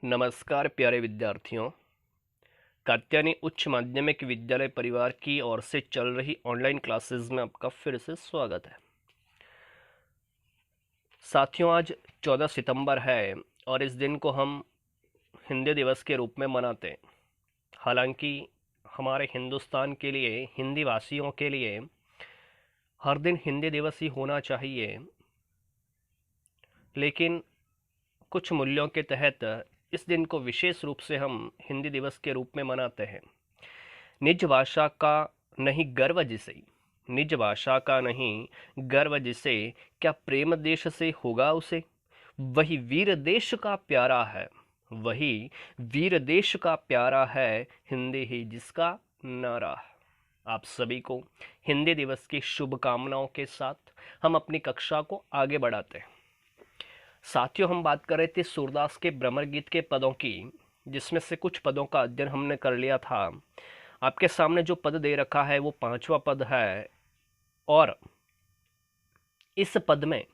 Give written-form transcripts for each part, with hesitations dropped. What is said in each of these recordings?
नमस्कार प्यारे विद्यार्थियों। कात्यायनी उच्च माध्यमिक विद्यालय परिवार की ओर से चल रही ऑनलाइन क्लासेस में आपका फिर से स्वागत है। साथियों, आज 14 सितंबर है और इस दिन को हम हिंदी दिवस के रूप में मनाते हैं। हालांकि हमारे हिंदुस्तान के लिए, हिंदी भाषियों के लिए हर दिन हिंदी दिवस ही होना चाहिए, लेकिन कुछ मूल्यों के तहत इस दिन को विशेष रूप से हम हिंदी दिवस के रूप में मनाते हैं। निज भाषा का नहीं गर्व जिसे, निज भाषा का नहीं गर्व जिसे, क्या प्रेम देश से होगा उसे। वही वीर देश का प्यारा है, वही वीर देश का प्यारा है, हिंदी ही जिसका नारा है। आप सभी को हिंदी दिवस की शुभकामनाओं के साथ हम अपनी कक्षा को आगे बढ़ाते हैं। साथियों, हम बात कर रहे थे सूरदास के भ्रमर गीत के पदों की, जिसमें से कुछ पदों का अध्ययन हमने कर लिया था। आपके सामने जो पद दे रखा है वो 5वां पद है, और इस पद में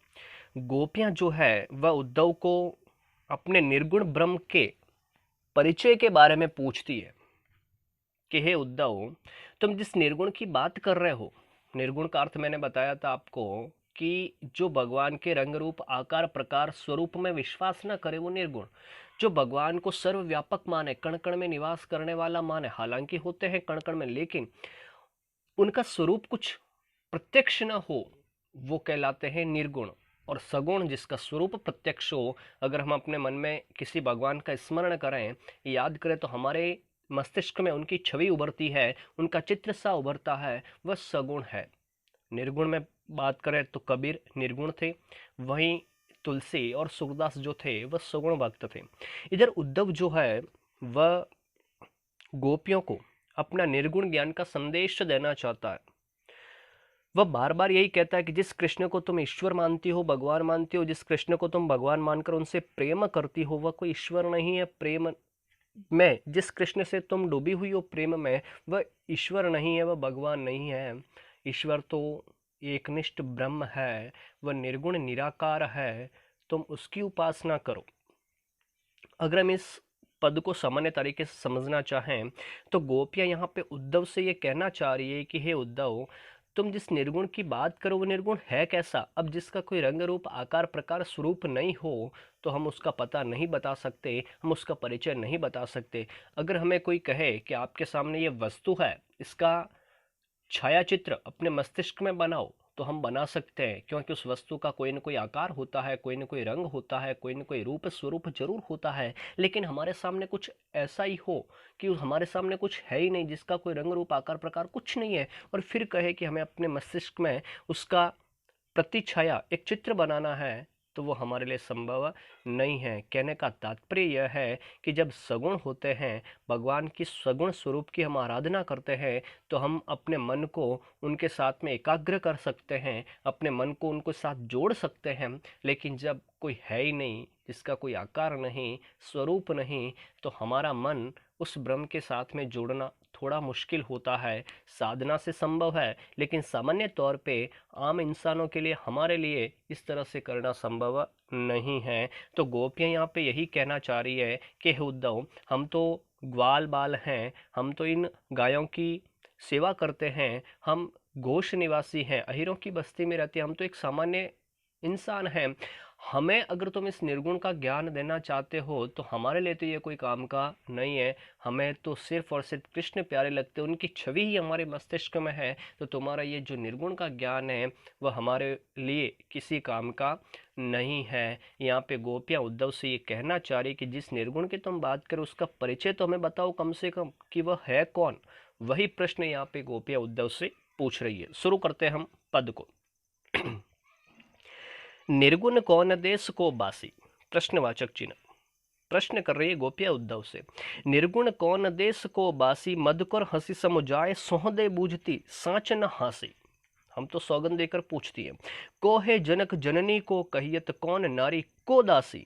गोपियां जो है वह उद्धव को अपने निर्गुण ब्रह्म के परिचय के बारे में पूछती है कि हे उद्धव, तुम जिस निर्गुण की बात कर रहे हो, निर्गुण का अर्थ मैंने बताया था आपको कि जो भगवान के रंग रूप आकार प्रकार स्वरूप में विश्वास न करे वो निर्गुण। जो भगवान को सर्वव्यापक माने, कण कण में निवास करने वाला माने, हालांकि होते हैं कण कण में, लेकिन उनका स्वरूप कुछ प्रत्यक्ष न हो, वो कहलाते हैं निर्गुण। और सगुण, जिसका स्वरूप प्रत्यक्ष हो, अगर हम अपने मन में किसी भगवान का स्मरण करें, याद करें, तो हमारे मस्तिष्क में उनकी छवि उभरती है, उनका चित्र सा उभरता है, वह सगुण है। निर्गुण में बात करें तो कबीर निर्गुण थे, वहीं तुलसी और सूरदास जो थे वह सगुण भक्त थे। इधर उद्धव जो है वह गोपियों को अपना निर्गुण ज्ञान का संदेश देना चाहता है। वह बार बार यही कहता है कि जिस कृष्ण को तुम ईश्वर मानती हो, भगवान मानती हो, जिस कृष्ण को तुम भगवान मानकर उनसे प्रेम करती हो, वह कोई ईश्वर नहीं है। प्रेम में जिस कृष्ण से तुम डूबी हुई हो प्रेम में, वह ईश्वर नहीं है, वह भगवान नहीं है। ईश्वर तो एकनिष्ठ ब्रह्म है, वह निर्गुण निराकार है, तुम उसकी उपासना करो। अगर हम इस पद को सामान्य तरीके से समझना चाहें तो गोपियां यहाँ पे उद्धव से ये कहना चाह रही है कि हे उद्धव, तुम जिस निर्गुण की बात करो वो निर्गुण है कैसा। अब जिसका कोई रंग रूप आकार प्रकार स्वरूप नहीं हो तो हम उसका पता नहीं बता सकते, हम उसका परिचय नहीं बता सकते। अगर हमें कोई कहे कि आपके सामने ये वस्तु है, इसका छाया चित्र अपने मस्तिष्क में बनाओ, तो हम बना सकते हैं, क्योंकि उस वस्तु का कोई न कोई आकार होता है, कोई न कोई रंग होता है, कोई न कोई रूप स्वरूप जरूर होता है। लेकिन हमारे सामने कुछ ऐसा ही हो कि हमारे सामने कुछ है ही नहीं, जिसका कोई रंग रूप आकार प्रकार कुछ नहीं है, और फिर कहे कि हमें अपने मस्तिष्क में उसका प्रतिछाया एक चित्र बनाना है, तो वो हमारे लिए संभव नहीं है। कहने का तात्पर्य यह है कि जब सगुण होते हैं, भगवान की सगुण स्वरूप की हम आराधना करते हैं, तो हम अपने मन को उनके साथ में एकाग्र कर सकते हैं, अपने मन को उनको साथ जोड़ सकते हैं। लेकिन जब कोई है ही नहीं, जिसका कोई आकार नहीं, स्वरूप नहीं, तो हमारा मन उस ब्रह्म के साथ में जोड़ना थोड़ा मुश्किल होता है। साधना से संभव है, लेकिन सामान्य तौर पे आम इंसानों के लिए, हमारे लिए इस तरह से करना संभव नहीं है। तो गोपियां यहाँ पे यही कहना चाह रही है कि हे उद्धव, हम तो ग्वाल बाल हैं, हम तो इन गायों की सेवा करते हैं, हम घोष निवासी हैं, अहिरों की बस्ती में रहते हैं, हम तो एक सामान्य इंसान हैं। हमें अगर तुम इस निर्गुण का ज्ञान देना चाहते हो तो हमारे लिए तो ये कोई काम का नहीं है। हमें तो सिर्फ और सिर्फ कृष्ण प्यारे लगते हैं, उनकी छवि ही हमारे मस्तिष्क में है। तो तुम्हारा ये जो निर्गुण का ज्ञान है वह हमारे लिए किसी काम का नहीं है। यहाँ पे गोपियाँ उद्धव से ये कहना चाह रही कि जिस निर्गुण की तुम बात करो उसका परिचय तो हमें बताओ कम से कम, कि वह है कौन। वही प्रश्न यहाँ पे गोपियाँ उद्धव से पूछ रही है। शुरू करते हैं हम पद को। निर्गुण कौन देश को बासी, प्रश्नवाचक चिन्ह। प्रश्न कर रही है गोपिया उद्धव से, निर्गुण कौन देश को बासी, मधुकर हंसी समुझाए सोहदे बूझती साच न हासी। हम तो सौगंध देकर पूछती है, को है जनक जननी को कहियत, कौन नारी को दासी।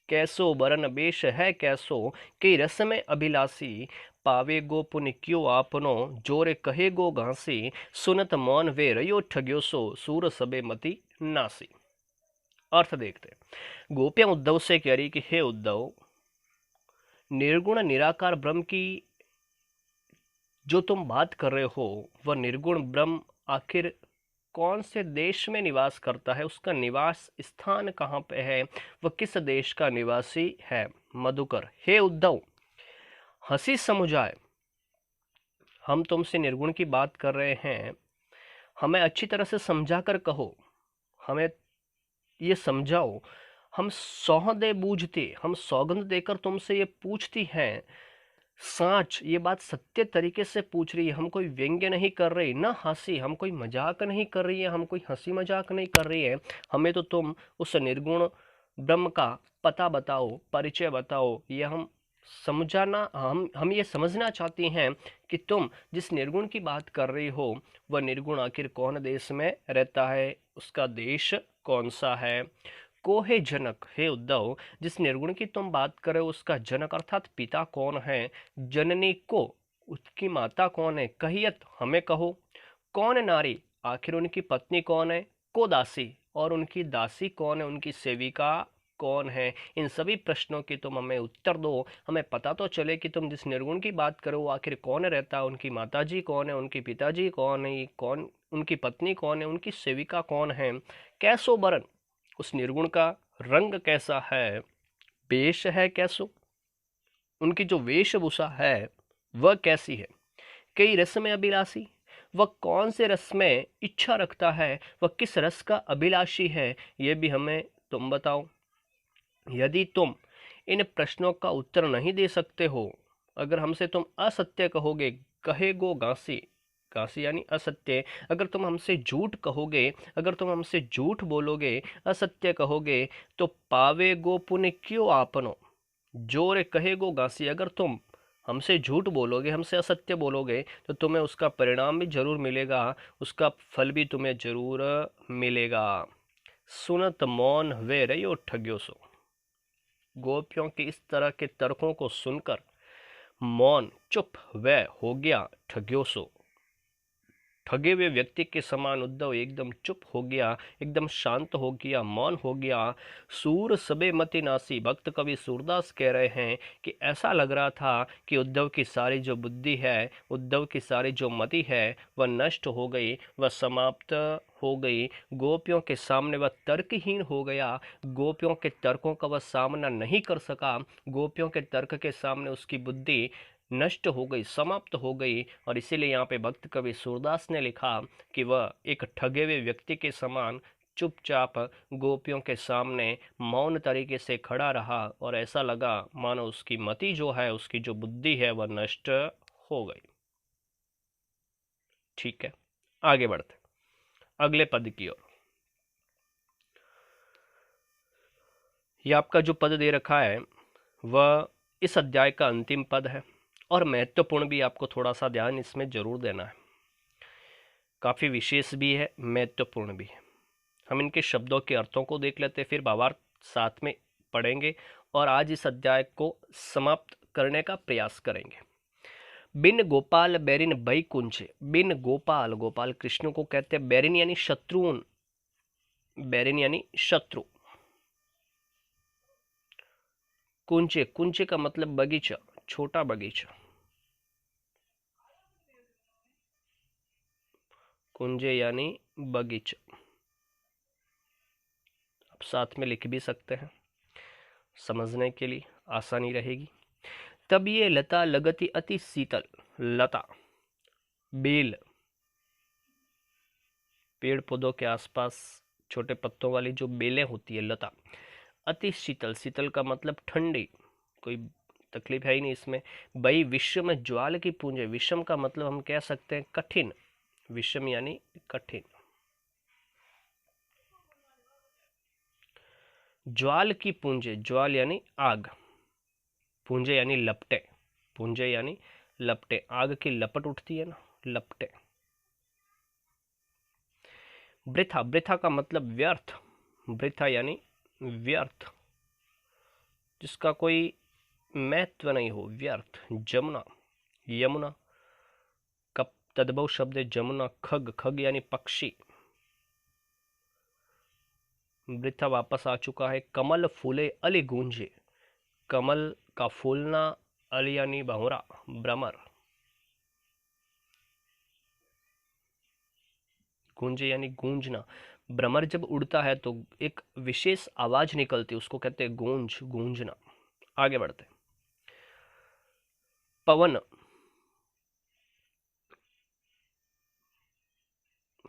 कैसो बरन बेश है कैसो, के रस में अभिलाषी, पावे गो पुण्य क्यों आपनो, जोरे कहे गो घासी, सुनत मौन वे रयो ठग्यो सो, सूर सबे मति नासी। अर्थ देखते हैं। गोपियां उद्धव से कह रही कि हे उद्धव, निर्गुण निराकार ब्रह्म की जो तुम बात कर रहे हो, वह निर्गुण ब्रह्म आखिर कौन से देश में निवास करता है, उसका निवास स्थान कहाँ पे है, वह किस देश का निवासी है? मधुकर, हे उद्धव, हंसी समुझाए, हम तुमसे निर्गुण की बात कर रहे हैं, हमें अच्छी तरह से समझा कर कहो, हमें ये समझाओ। हम सौंदे बूझते, हम सौगंध देकर तुमसे ये पूछती हैं, सांच ये बात सत्य तरीके से पूछ रही है, हम कोई व्यंग्य नहीं कर रही, ना हंसी, हम कोई मजाक नहीं कर रही है, हम कोई हंसी मजाक नहीं कर रही है। हमें तो तुम उस निर्गुण ब्रह्म का पता बताओ, परिचय बताओ, ये हम समझाना, हम ये समझना चाहती हैं कि तुम जिस निर्गुण की बात कर रही हो, वह निर्गुण आखिर कौन देश में रहता है, उसका देश कौन सा है। को है जनक, हे उद्धव, जिस निर्गुण की तुम बात करो उसका जनक अर्थात पिता कौन है? जननी को, उसकी माता कौन है? कहियत, हमें कहो। कौन नारी, आखिर उनकी पत्नी कौन है? को दासी, और उनकी दासी कौन है, उनकी सेविका कौन है? इन सभी प्रश्नों की तुम हमें उत्तर दो, हमें पता तो चले कि तुम जिस निर्गुण की बात करो वो आखिर कौन रहता है, उनकी माताजी कौन है, उनके पिताजी कौन है, कौन उनकी पत्नी कौन है, उनकी सेविका कौन है, कैसो बरन, उस निर्गुण का रंग कैसा है, वेश है कैसो, उनकी जो वेशभूषा है वह कैसी है, कई रस में अभिलाषी, वह कौन से रस में इच्छा रखता है, वह किस रस का अभिलाषी है, यह भी हमें तुम बताओ। यदि तुम इन प्रश्नों का उत्तर नहीं दे सकते हो, अगर हमसे तुम असत्य कहोगे, कहेगो घासी, घासी यानी असत्य, अगर तुम हमसे झूठ कहोगे, अगर तुम हमसे झूठ बोलोगे, असत्य कहोगे, तो पावेगो पुण्य क्यों आपनो, जोर कहेगो घासी, अगर तुम हमसे झूठ बोलोगे, हमसे असत्य बोलोगे, तो तुम्हें उसका परिणाम भी जरूर मिलेगा, उसका फल भी तुम्हें जरूर मिलेगा। सुनत मौन वे रयो ठग्यो सो, गोपियों के इस तरह के तर्कों को सुनकर मौन, चुप वह हो गया ठग्योसो, ठगे हुए व्यक्ति के समान उद्धव एकदम चुप हो गया, एकदम शांत हो गया, मौन हो गया। सूर सबे मति नासी, भक्त कवि सूरदास कह रहे हैं कि ऐसा लग रहा था कि उद्धव की सारी जो बुद्धि है, उद्धव की सारी जो मति है, वह नष्ट हो गई, वह समाप्त हो गई, गोपियों के सामने वह तर्कहीन हो गया, गोपियों के तर्कों का वह सामना नहीं कर सका, गोपियों के तर्क के सामने उसकी बुद्धि नष्ट हो गई, समाप्त हो गई। और इसीलिए यहाँ पे भक्त कवि सूरदास ने लिखा कि वह एक ठगे हुए व्यक्ति के समान चुपचाप गोपियों के सामने मौन तरीके से खड़ा रहा, और ऐसा लगा मानो उसकी मति जो है, उसकी जो बुद्धि है, वह नष्ट हो गई। ठीक है, आगे बढ़ते अगले पद की ओर। यह आपका जो पद दे रखा है वह इस अध्याय का अंतिम पद है, और महत्वपूर्ण भी, आपको थोड़ा सा ध्यान इसमें जरूर देना है, काफी विशेष भी है, महत्वपूर्ण भी है। हम इनके शब्दों के अर्थों को देख लेते हैं, फिर भावार्थ साथ में पढ़ेंगे, और आज इस अध्याय को समाप्त करने का प्रयास करेंगे। बिन गोपाल बैरिन बई कुंचे, बिन गोपाल, गोपाल कृष्ण को कहते हैं, बैरिन यानी शत्रुन, बैरिन यानी शत्रु, कुंचे, कुंचे का मतलब बगीचा, छोटा बगीचा, कुंजे यानी बगीचा, आप साथ में लिख भी सकते हैं, समझने के लिए आसानी रहेगी। तब ये लता लगती अति शीतल, लता बेल, पेड़ पौधों के आसपास छोटे पत्तों वाली जो बेलें होती है, लता, अति शीतल, शीतल का मतलब ठंडी, कोई तकलीफ है ही नहीं इसमें। भाई विषम ज्वाल की पूंजे, विषम का मतलब हम कह सकते हैं कठिन, विषम यानी कठिन, ज्वाल की पूंजे, ज्वाल यानी आग, पूंजे यानी लपटे, पूंजे यानी लपटे, आग की लपट उठती है ना, लपटे। वृथा, वृथा का मतलब व्यर्थ, वृथा यानी व्यर्थ, जिसका कोई महत्व नहीं हो, व्यर्थ। जमुना, यमुना का तद्भव शब्द है जमुना। खग, खग यानी पक्षी, वृथा वापस आ चुका है। कमल फूले अली गूंजे, कमल का फूलना, अल यानी भंवरा, भ्रमर। गूंजे यानी गूंजना। भ्रमर जब उड़ता है तो एक विशेष आवाज निकलती है, उसको कहते हैं गूंज, गूंजना। आगे बढ़ते हैं। पवन,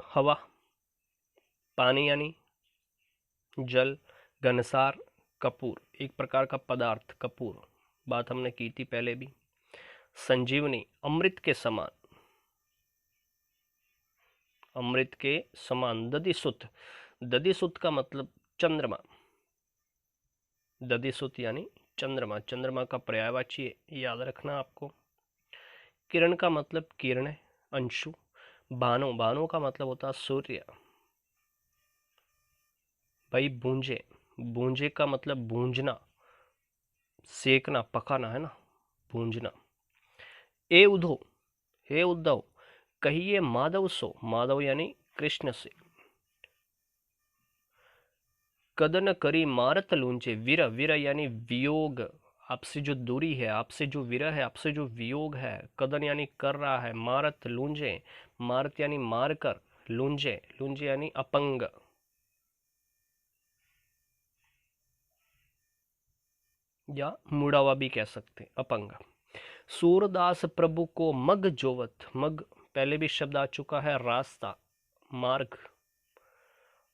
हवा। पानी यानी जल। घनसार, कपूर, एक प्रकार का पदार्थ कपूर, बात हमने की थी पहले भी। संजीवनी, अमृत के समान, अमृत के समान। दधिसुत, दधिसुत का मतलब चंद्रमा, दधिसुत यानी चंद्रमा, चंद्रमा का पर्यायवाची है, याद रखना आपको। किरण का मतलब किरण, अंशु। भानु, भानु का मतलब होता है सूर्य। भाई बूंजे, बूंजे का मतलब बूंजना, सेकना, पकाना है ना, बूंजना। ए उधो, हे उद्धव, कहिए माधव सो, माधव यानी कृष्ण से। कदन करी मारत लूंचे, विरह, विरह यानी वियोग, आपसे जो दूरी है, आपसे जो विरह है, आपसे जो वियोग है। कदन यानी कर रहा है, मारत लूंजे, मारत यानी मार कर, लूंजे, लूंजे यानी अपंग। या मुड़ा हुआ भी कह सकते, अपंग। सूरदास प्रभु को मग जोवत, मग पहले भी शब्द आ चुका है, रास्ता, मार्ग।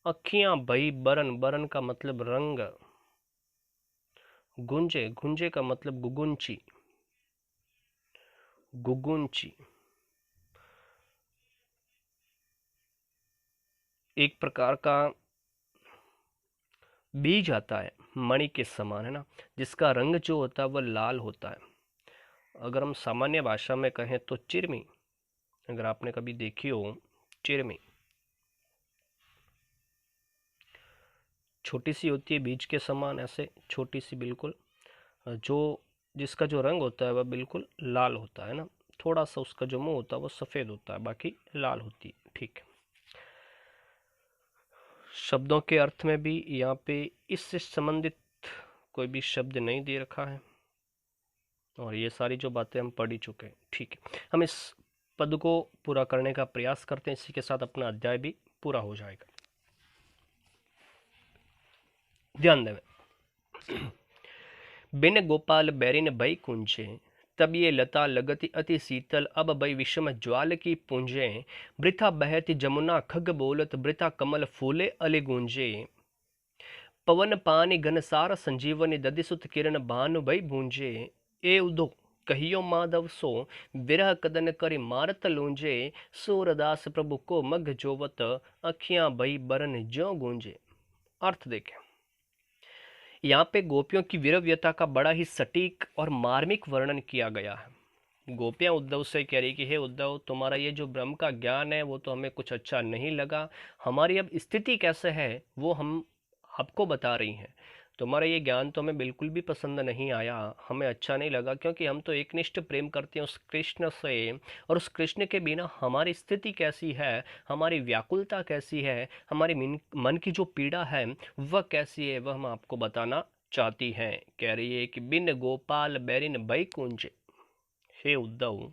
अखियां भई बरन, बरन का मतलब रंग। गुंजे, गुंजे का मतलब गुगुंची, गुगुंची, एक प्रकार का बीज आता है मणि के समान, है ना, जिसका रंग जो होता है वह लाल होता है। अगर हम सामान्य भाषा में कहें तो चिरमी, अगर आपने कभी देखी हो चिरमी, छोटी सी होती है बीज के समान, ऐसे छोटी सी बिल्कुल, जो जिसका जो रंग होता है वह बिल्कुल लाल होता है ना, थोड़ा सा उसका जो मुंह होता है वो सफ़ेद होता है, बाकी लाल होती है। ठीक है। शब्दों के अर्थ में भी यहाँ पे इससे संबंधित कोई भी शब्द नहीं दे रखा है, और ये सारी जो बातें हम पढ़ ही चुके हैं। ठीक है, हम इस पद को पूरा करने का प्रयास करते हैं, इसी के साथ अपना अध्याय भी पूरा हो जाएगा। ध्यान दें। बिन गोपाल बैरिन भई कुंजे, तब ये लता लगती अति शीतल, अब भई विषम ज्वाल की पूंजे। वृथा बहती जमुना खग बोलत, वृथा कमल फूले अले गूंजे। पवन पानी घनसार संजीवनी, दधिसुत किरण भानु भई भूंजे। ए उदो कहियो माधव सो, विरह कदन करि मारत लूंजे। सूरदास प्रभु को मग जोवत, अखियां भई बरन ज्यों गूंजे। अर्थ देखें। यहाँ पे गोपियों की विरव्यता का बड़ा ही सटीक और मार्मिक वर्णन किया गया है। गोपियां उद्धव से कह रही कि हे उद्धव, तुम्हारा ये जो ब्रह्म का ज्ञान है वो तो हमें कुछ अच्छा नहीं लगा, हमारी अब स्थिति कैसे है वो हम आपको बता रही हैं। तुम्हारा ये ज्ञान तो हमें बिल्कुल भी पसंद नहीं आया, हमें अच्छा नहीं लगा, क्योंकि हम तो एकनिष्ठ प्रेम करते हैं उस कृष्ण से, और उस कृष्ण के बिना हमारी स्थिति कैसी है, हमारी व्याकुलता कैसी है, हमारे मन की जो पीड़ा है वह कैसी है, वह हम आपको बताना चाहती हैं। कह रही है कि बिन गोपाल बैरिन बैकुंज, हे उद्धव,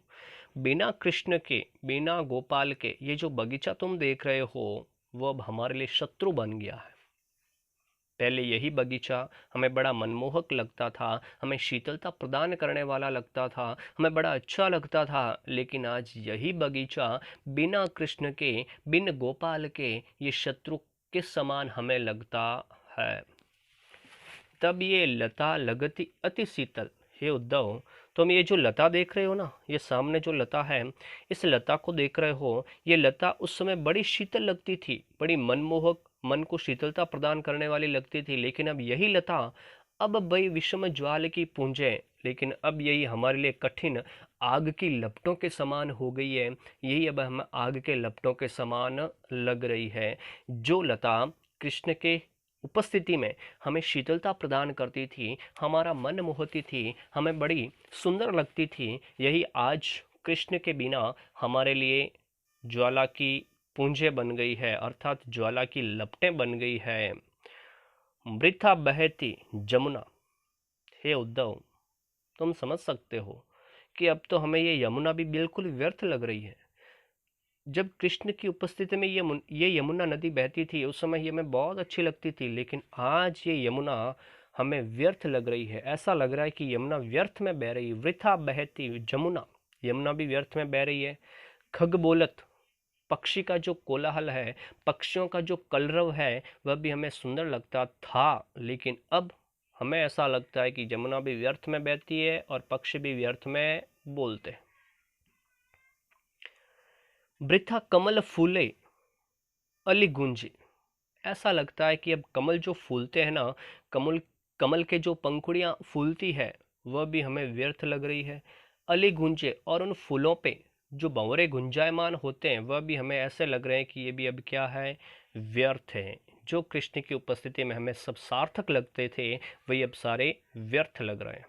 बिना कृष्ण के, बिना गोपाल के ये जो बगीचा तुम देख रहे हो वो अब हमारे लिए शत्रु बन गया है। पहले यही बगीचा हमें बड़ा मनमोहक लगता था, हमें शीतलता प्रदान करने वाला लगता था, हमें बड़ा अच्छा लगता था, लेकिन आज यही बगीचा बिना कृष्ण के, बिन गोपाल के ये शत्रु के समान हमें लगता है। तब ये लता लगती अति शीतल, हे उद्धव, तुम ये जो लता देख रहे हो ना, ये सामने जो लता है, इस लता को देख रहे हो, ये लता उस समय बड़ी शीतल लगती थी, बड़ी मनमोहक, मन को शीतलता प्रदान करने वाली लगती थी, लेकिन अब यही लता अब भई विषम ज्वाल की पूंजे, लेकिन अब यही हमारे लिए कठिन आग की लपटों के समान हो गई है, यही अब हम आग के लपटों के समान लग रही है। जो लता कृष्ण के उपस्थिति में हमें शीतलता प्रदान करती थी, हमारा मन मोहती थी, हमें बड़ी सुंदर लगती थी, यही आज कृष्ण के बिना हमारे लिए ज्वाला की पूंजें बन गई है, अर्थात ज्वाला की लपटें बन गई है। वृथा बहती जमुना, हे उद्धव, तुम समझ सकते हो कि अब तो हमें ये यमुना भी बिल्कुल व्यर्थ लग रही है। जब कृष्ण की उपस्थिति में ये यमुना नदी बहती थी उस समय ये हमें बहुत अच्छी लगती थी, लेकिन आज ये यमुना हमें व्यर्थ लग रही है। ऐसा लग रहा है कि यमुना व्यर्थ में बह रही है, वृथा बहती जमुना। यमुना भी व्यर्थ में बह रही है। खग बोलत, पक्षी का जो कोलाहल है, पक्षियों का जो कलरव है, वह भी हमें सुंदर लगता था, लेकिन अब हमें ऐसा लगता है कि यमुना भी व्यर्थ में बहती है और पक्षी भी व्यर्थ में बोलते हैं। वृथा कमल फूले अली गुंजे, ऐसा लगता है कि अब कमल जो फूलते हैं ना, कमल कमल के जो पंखुड़ियां फूलती है वह भी हमें व्यर्थ लग रही है। अली गुंजे, और उन फूलों पे जो भंवरे गुंजायमान होते हैं वह भी हमें ऐसे लग रहे हैं कि ये भी अब क्या है, व्यर्थ है। जो कृष्ण की उपस्थिति में हमें सब सार्थक लगते थे वही अब सारे व्यर्थ लग रहे हैं।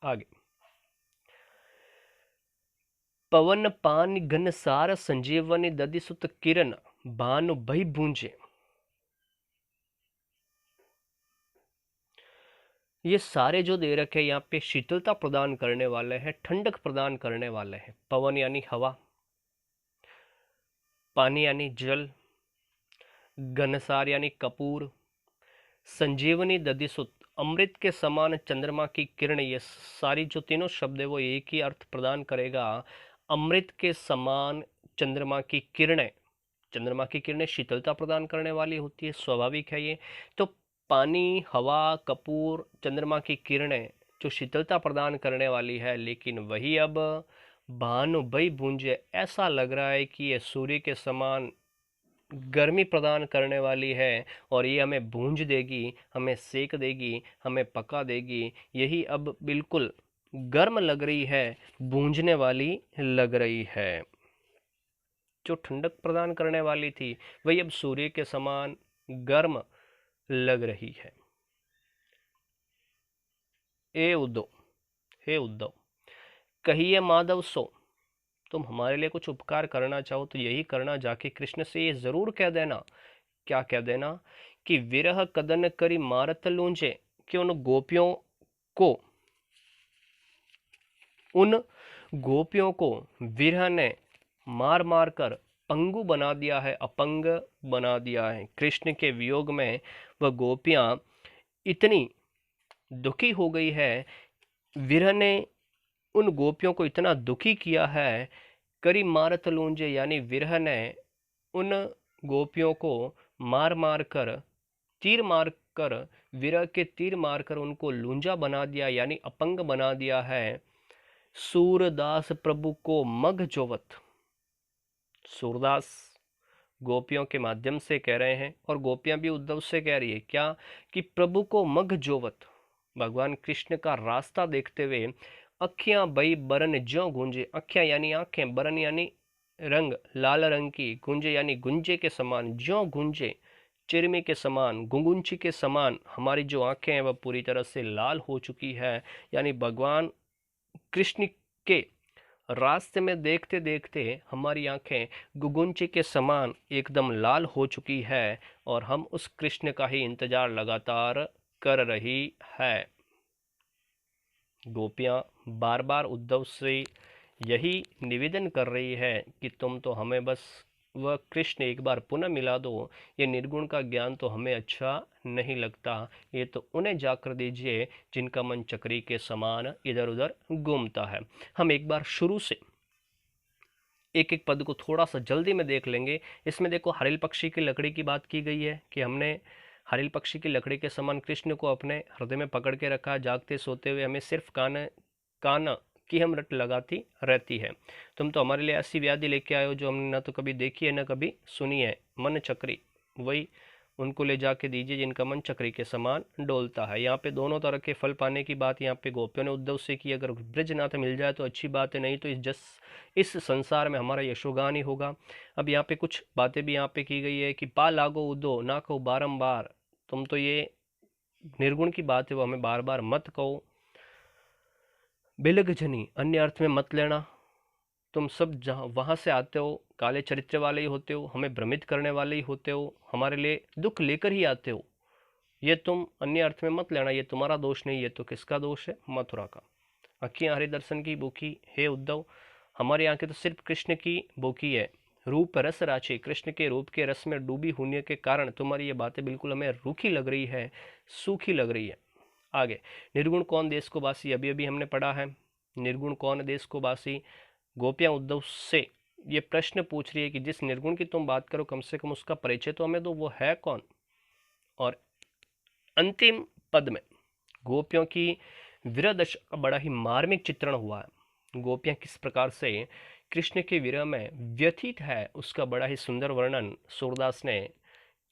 आगे, पवन पान घन सार संजीवनी दधि सुत किरण भानु भई बूंजे। ये सारे जो दे रखे यहाँ पे शीतलता प्रदान करने वाले हैं, ठंडक प्रदान करने वाले हैं। पवन यानी हवा, पानी यानी जल, घनसार यानी कपूर, संजीवनी दधिसुत अमृत के समान चंद्रमा की किरण। ये सारी जो तीनों शब्द है वो एक ही अर्थ प्रदान करेगा, अमृत के समान चंद्रमा की किरणें। चंद्रमा की किरणें शीतलता प्रदान करने वाली होती है, स्वाभाविक है ये। तो पानी, हवा, कपूर, चंद्रमा की किरणें जो शीतलता प्रदान करने वाली है, लेकिन वही अब भानु भई बूंजे, ऐसा लग रहा है कि ये सूर्य के समान गर्मी प्रदान करने वाली है और ये हमें भूंज देगी, हमें सेक देगी, हमें पका देगी। यही अब बिल्कुल गर्म लग रही है, भूंजने वाली लग रही है। जो ठंडक प्रदान करने वाली थी वही अब सूर्य के समान गर्म लग रही है। ए उद्धव, हे उद्धव, कहिए माधव सो, तुम हमारे लिए कुछ उपकार करना चाहो तो यही करना, जाके कृष्ण से ये जरूर कह देना। क्या कह देना? कि विरह कदन करी मारत लूंजे, कि उन गोपियों को विरह ने मार मार कर पंगु बना दिया है, अपंग बना दिया है। कृष्ण के वियोग में वह गोपियां इतनी दुखी हो गई है, विरह ने उन गोपियों को इतना दुखी किया है। करी मारत लूंजे, यानी विरह ने उन गोपियों को मार मार कर, तीर मार कर, विरह के तीर मारकर उनको लूंजा बना दिया, यानी अपंग बना दिया है। सूरदास प्रभु को मग जोवत, सूरदास गोपियों के माध्यम से कह रहे हैं और गोपियां भी उद्धव से कह रही है क्या, कि प्रभु को मग जोवत, भगवान कृष्ण का रास्ता देखते हुए अखियां बई बरन ज्यों गूंजे। अखियां यानी आंखें, बरन यानी रंग, लाल रंग की, गूंजे यानी गुंजे के समान, ज्यों गूंजे, चिरमी के समान, गुंगुंची के समान हमारी जो आंखें हैं वह पूरी तरह से लाल हो चुकी है। यानी भगवान कृष्ण के रास्ते में देखते देखते हमारी आंखें गुगुंची के समान एकदम लाल हो चुकी है और हम उस कृष्ण का ही इंतजार लगातार कर रही है। गोपियां बार बार उद्धव से यही निवेदन कर रही है कि तुम तो हमें बस वह कृष्ण एक बार पुनः मिला दो, ये निर्गुण का ज्ञान तो हमें अच्छा नहीं लगता, ये तो उन्हें जाकर दीजिए जिनका मन चक्री के समान इधर उधर घूमता है। हम एक बार शुरू से एक एक पद को थोड़ा सा जल्दी में देख लेंगे। इसमें देखो, हरिल पक्षी की लकड़ी की बात की गई है कि हमने हरिल पक्षी की लकड़ी के समान कृष्ण को अपने हृदय में पकड़ के रखा, जागते सोते हुए हमें सिर्फ कान कान की हम रट लगाती रहती है। तुम तो हमारे लिए ऐसी व्याधि लेके आए हो जो हमने ना तो कभी देखी है ना कभी सुनी है, मन चक्री। वही उनको ले जाके दीजिए जिनका मन चक्री के समान डोलता है। यहाँ पे दोनों तरह के फल पाने की बात यहाँ पे गोपियों ने उद्धव से की। अगर ब्रजनाथ मिल जाए तो अच्छी बात है, नहीं तो इस संसार में हमारा यशोगान ही होगा। अब यहाँ पे कुछ बातें भी यहाँ पे की गई है कि पा लागो उदो ना कहो बारंबार, तुम तो ये निर्गुण की बात है वो हमें बार बार मत कहो। बिलग जनी, अन्य अर्थ में मत लेना। तुम सब जहाँ वहाँ से आते हो काले चरित्र वाले ही होते हो, हमें भ्रमित करने वाले ही होते हो, हमारे लिए दुख लेकर ही आते हो। ये तुम अन्य अर्थ में मत लेना, ये तुम्हारा दोष नहीं, ये तो किसका दोष है? मथुरा का। अखियां हरिदर्शन की भूखी, हे उद्धव हमारी आंखें तो सिर्फ कृष्ण की भूखी है। रूप रस राशि, कृष्ण के रूप के रस में डूबी होने के कारण तुम्हारी ये बातें बिल्कुल हमें रूखी लग रही है, सूखी लग रही है। आगे, निर्गुण कौन देश को बासी, अभी अभी हमने पढ़ा है। निर्गुण कौन देश को बासी? गोपियां उद्धव से ये प्रश्न पूछ रही है कि जिस निर्गुण की तुम बात करो कम से कम उसका परिचय तो हमें दो, वो है कौन? और अंतिम पद में गोपियों की विरह दशा का बड़ा ही मार्मिक चित्रण हुआ है। गोपियां किस प्रकार से कृष्ण के विरह में व्यथित है उसका बड़ा ही सुंदर वर्णन सूरदास ने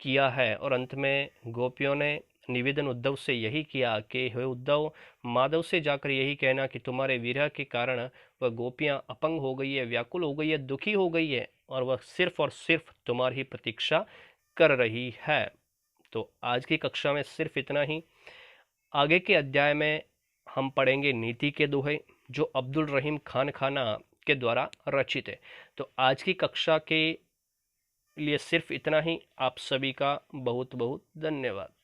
किया है। और अंत में गोपियों ने निवेदन उद्धव से यही किया कि हे उद्धव, माधव से जाकर यही कहना कि तुम्हारे विरह के कारण वह गोपियां अपंग हो गई है, व्याकुल हो गई है, दुखी हो गई है और वह सिर्फ और सिर्फ तुम्हारी ही प्रतीक्षा कर रही है। तो आज की कक्षा में सिर्फ इतना ही। आगे के अध्याय में हम पढ़ेंगे नीति के दोहे, जो अब्दुल रहीम खान खाना के द्वारा रचित है। तो आज की कक्षा के लिए सिर्फ इतना ही। आप सभी का बहुत बहुत धन्यवाद।